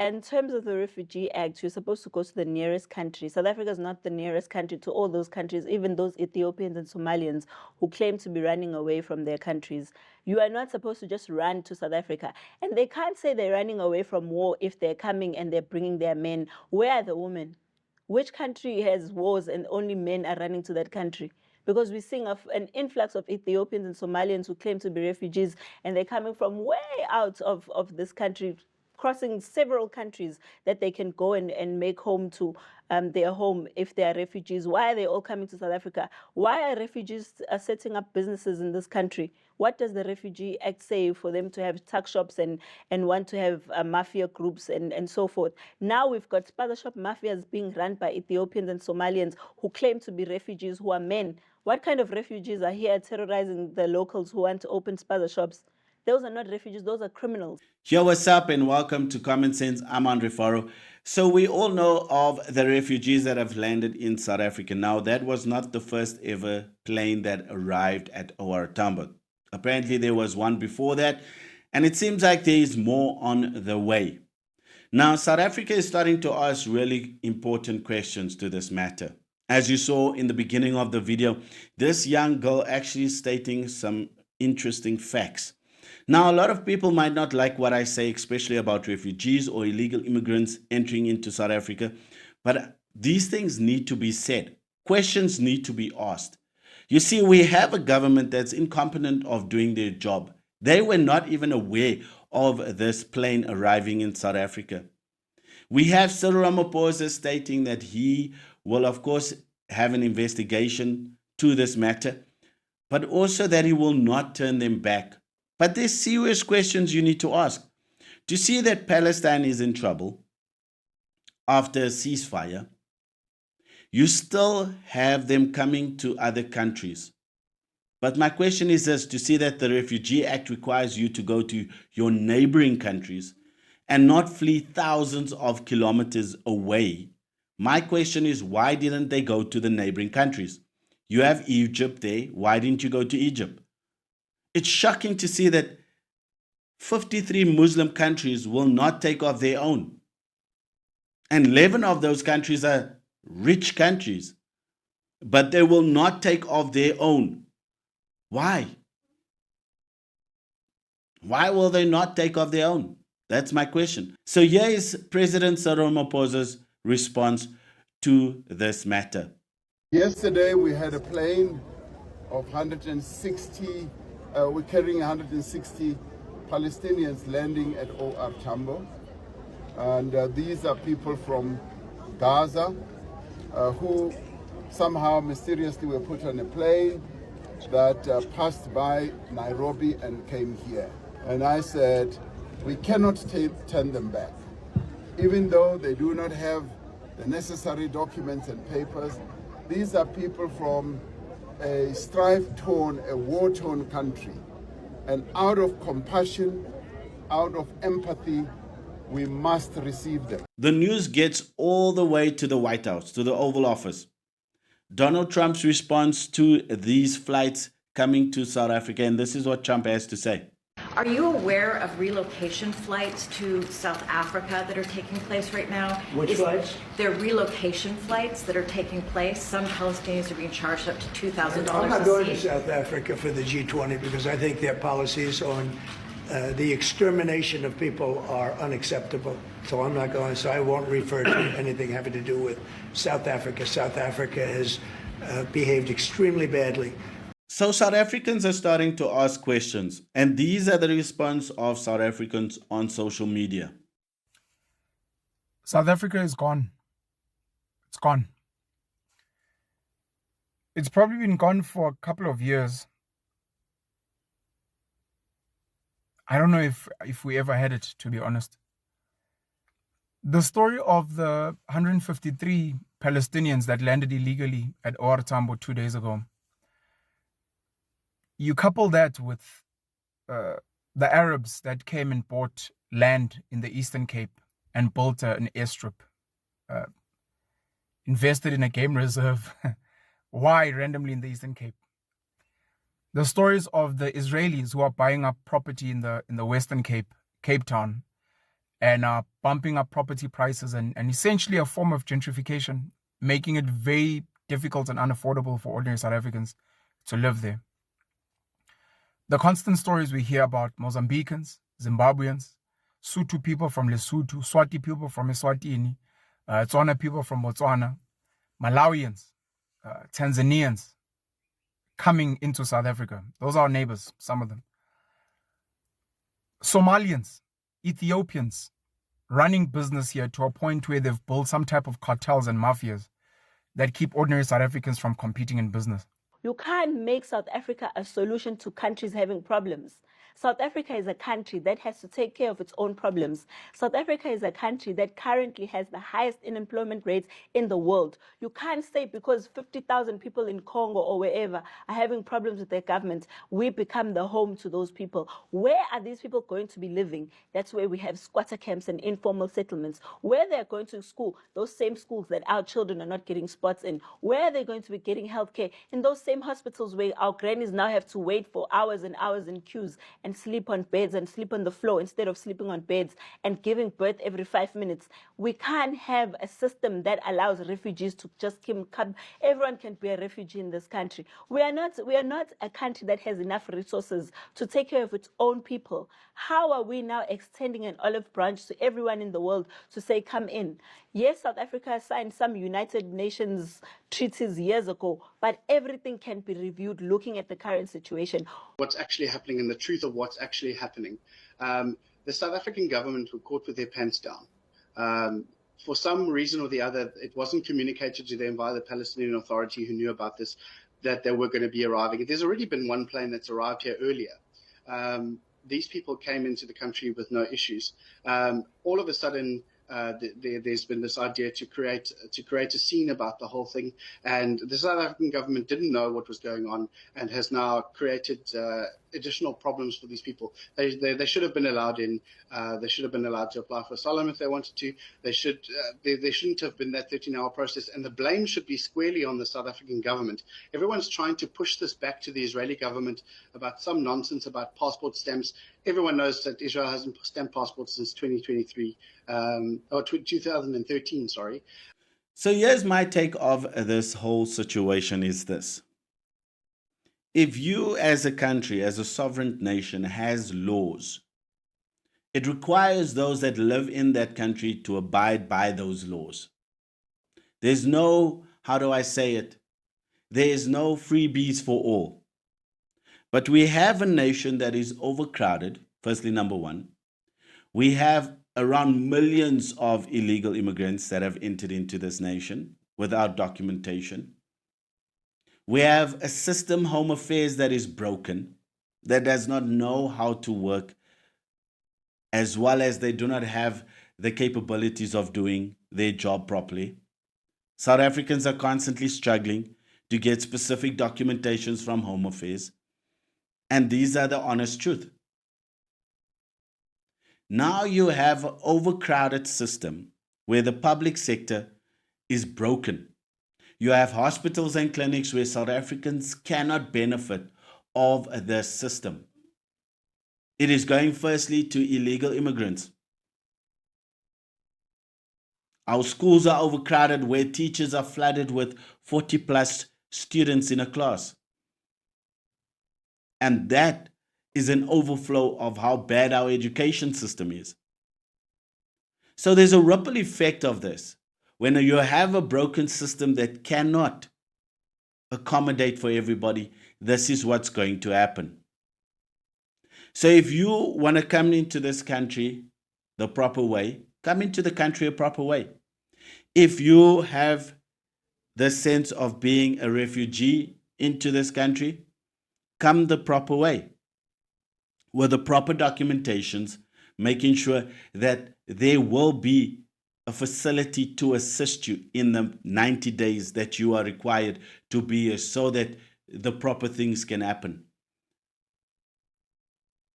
In terms of the Refugee Act, you're supposed to go to the nearest country. South Africa is not the nearest country to all those countries, even those Ethiopians and Somalians who claim to be running away from their countries. You are not supposed to just run to South Africa. And they can't say they're running away from war if they're coming and they're bringing their men. Where are the women? Which country has wars and only men are running to that country? Because we're seeing an influx of Ethiopians and Somalians who claim to be refugees, and they're coming from way out of this country, crossing several countries that they can go and make home to their home if they are refugees. Why are they all coming to South Africa? Why are refugees setting up businesses in this country? What does the Refugee Act say for them to have tuck shops and want to have mafia groups and so forth? Now we've got spaza shop mafias being run by Ethiopians and Somalians who claim to be refugees, who are men. What kind of refugees are here terrorizing the locals who want to open spaza shops? Those are not refugees, those are criminals. Yo, what's up, and welcome to Common Sense. I'm Andre Faro. So we all know of the refugees that have landed in South Africa. Now, that was not the first ever plane that arrived at OR Tambo. Apparently, there was one before that, and it seems like there is more on the way. Now, South Africa is starting to ask really important questions to this matter. As you saw in the beginning of the video, this young girl actually stating some interesting facts. Now, a lot of people might not like what I say, especially about refugees or illegal immigrants entering into South Africa, but these things need to be said. Questions need to be asked. You see, we have a government that's incompetent of doing their job. They were not even aware of this plane arriving in South Africa. We have Cyril Ramaphosa stating that he will, of course, have an investigation to this matter, but also that he will not turn them back. But there's serious questions you need to ask. To see that Palestine is in trouble after a ceasefire, you still have them coming to other countries. But my question is this: to see that the Refugee Act requires you to go to your neighboring countries and not flee thousands of kilometers away. My question is, why didn't they go to the neighboring countries? You have Egypt there. Why didn't you go to Egypt? It's shocking to see that 53 Muslim countries will not take off their own. And 11 of those countries are rich countries, but they will not take off their own. Why? Why will they not take off their own? That's my question. So here is President Cyril Ramaphosa's response to this matter. Yesterday we had a plane of 160, we're carrying 160 Palestinians landing at OR Tambo. And these are people from Gaza who somehow mysteriously were put on a plane that passed by Nairobi and came here. And I said, we cannot turn them back. Even though they do not have the necessary documents and papers, these are people from a strife-torn, a war-torn country. And out of compassion, out of empathy, we must receive them. The news gets all the way to the White House, to the Oval Office. Donald Trump's response to these flights coming to South Africa, and this is what Trump has to say. Are you aware of relocation flights to South Africa that are taking place right now? Which flights? They're relocation flights that are taking place. Some Palestinians are being charged up to $2,000 I'm not a going to seat. South Africa for the G20 because I think their policies on the extermination of people are unacceptable. So I'm not going, so I won't refer to anything having to do with South Africa. South Africa has behaved extremely badly. So South Africans are starting to ask questions, and these are the response of South Africans on social media. South Africa is gone. It's gone. It's probably been gone for a couple of years. I don't know if we ever had it, to be honest. The story of the 153 Palestinians that landed illegally at OR Tambo 2 days ago, you couple that with the Arabs that came and bought land in the Eastern Cape and built an airstrip, invested in a game reserve. Why randomly in the Eastern Cape? The stories of the Israelis who are buying up property in the Western Cape, Cape Town, and bumping up property prices and essentially a form of gentrification, making it very difficult and unaffordable for ordinary South Africans to live there. The constant stories we hear about Mozambicans, Zimbabweans, Sotho people from Lesotho, Swati people from Eswatini, Tswana people from Botswana, Malawians, Tanzanians coming into South Africa. Those are our neighbors, some of them. Somalians, Ethiopians running business here to a point where they've built some type of cartels and mafias that keep ordinary South Africans from competing in business. You can't make South Africa a solution to countries having problems. South Africa is a country that has to take care of its own problems. South Africa is a country that currently has the highest unemployment rates in the world. You can't say because 50,000 people in Congo or wherever are having problems with their government, we become the home to those people. Where are these people going to be living? That's where we have squatter camps and informal settlements. Where they're going to school, those same schools that our children are not getting spots in. Where are they going to be getting healthcare? In those same hospitals where our grannies now have to wait for hours and hours in queues and sleep on beds and sleep on the floor instead of sleeping on beds and giving birth every 5 minutes. We can't have a system that allows refugees to just come. Everyone can be a refugee in this country. We are not a country that has enough resources to take care of its own people. How are we now extending an olive branch to everyone in the world to say, come in? Yes, South Africa signed some United Nations treaties years ago, but everything can be reviewed looking at the current situation. What's actually happening and the truth of what's actually happening. The South African government were caught with their pants down. For some reason or the other, it wasn't communicated to them by the Palestinian Authority who knew about this, that they were going to be arriving. There's already been one plane that's arrived here earlier. These people came into the country with no issues. All of a sudden, there's been this idea to create a scene about the whole thing, and the South African government didn't know what was going on and has now created additional problems for these people. They should have been allowed in. They should have been allowed to apply for asylum if they wanted to. They shouldn't have been that 13-hour process, and the blame should be squarely on the South African government. Everyone's trying to push this back to the Israeli government about some nonsense about passport stamps. Everyone knows that Israel hasn't stamped passports since 2023 or 2013. Sorry. So here's my take of this whole situation is this. If you as a country, as a sovereign nation, has laws, it requires those that live in that country to abide by those laws. There's no, how do I say it? There is no freebies for all. But we have a nation that is overcrowded, firstly, number one. We have around millions of illegal immigrants that have entered into this nation without documentation. We have a system, Home Affairs, that is broken, that does not know how to work, as well as they do not have the capabilities of doing their job properly. South Africans are constantly struggling to get specific documentations from Home Affairs. And these are the honest truth. Now you have an overcrowded system where the public sector is broken. You have hospitals and clinics where South Africans cannot benefit of the system. It is going firstly to illegal immigrants. Our schools are overcrowded where teachers are flooded with 40 plus students in a class. And that is an overflow of how bad our education system is. So there's a ripple effect of this. When you have a broken system that cannot accommodate for everybody, this is what's going to happen. So if you want to come into this country the proper way, come into the country a proper way. If you have the sense of being a refugee into this country, come the proper way with the proper documentations, making sure that there will be a facility to assist you in the 90 days that you are required to be here so that the proper things can happen.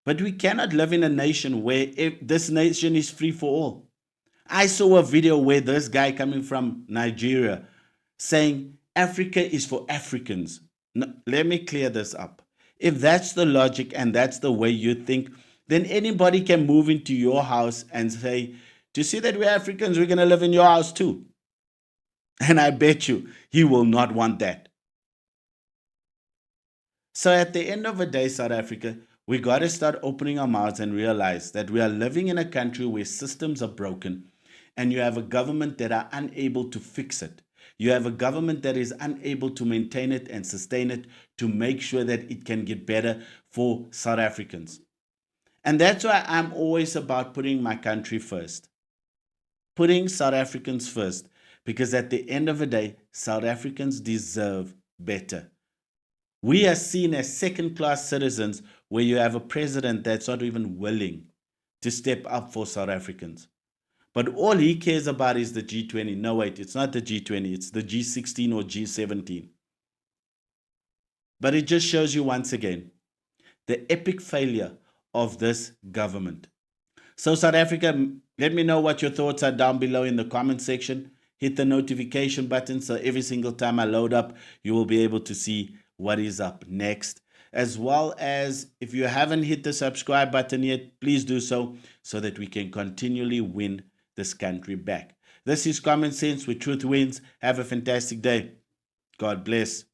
But we cannot live in a nation where this nation is free for all. I saw a video where this guy coming from Nigeria saying Africa is for Africans. No, let me clear this up. If that's the logic and that's the way you think, then anybody can move into your house and say, to see that we're Africans, we're going to live in your house too. And I bet you he will not want that. So at the end of the day, South Africa, we got to start opening our mouths and realize that we are living in a country where systems are broken and you have a government that are unable to fix it. You have a government that is unable to maintain it and sustain it to make sure that it can get better for South Africans. And that's why I'm always about putting my country first, putting South Africans first, because at the end of the day, South Africans deserve better. We are seen as second-class citizens where you have a president that's not even willing to step up for South Africans. But all he cares about is the G20. No, wait, it's not the G20, it's the G16 or G17. But it just shows you once again the epic failure of this government. So South Africa, let me know what your thoughts are down below in the comment section. Hit the notification button so every single time I load up, you will be able to see what is up next. As well as if you haven't hit the subscribe button yet, please do so that we can continually win this country back. This is Common Sense, where truth wins. Have a fantastic day. God bless.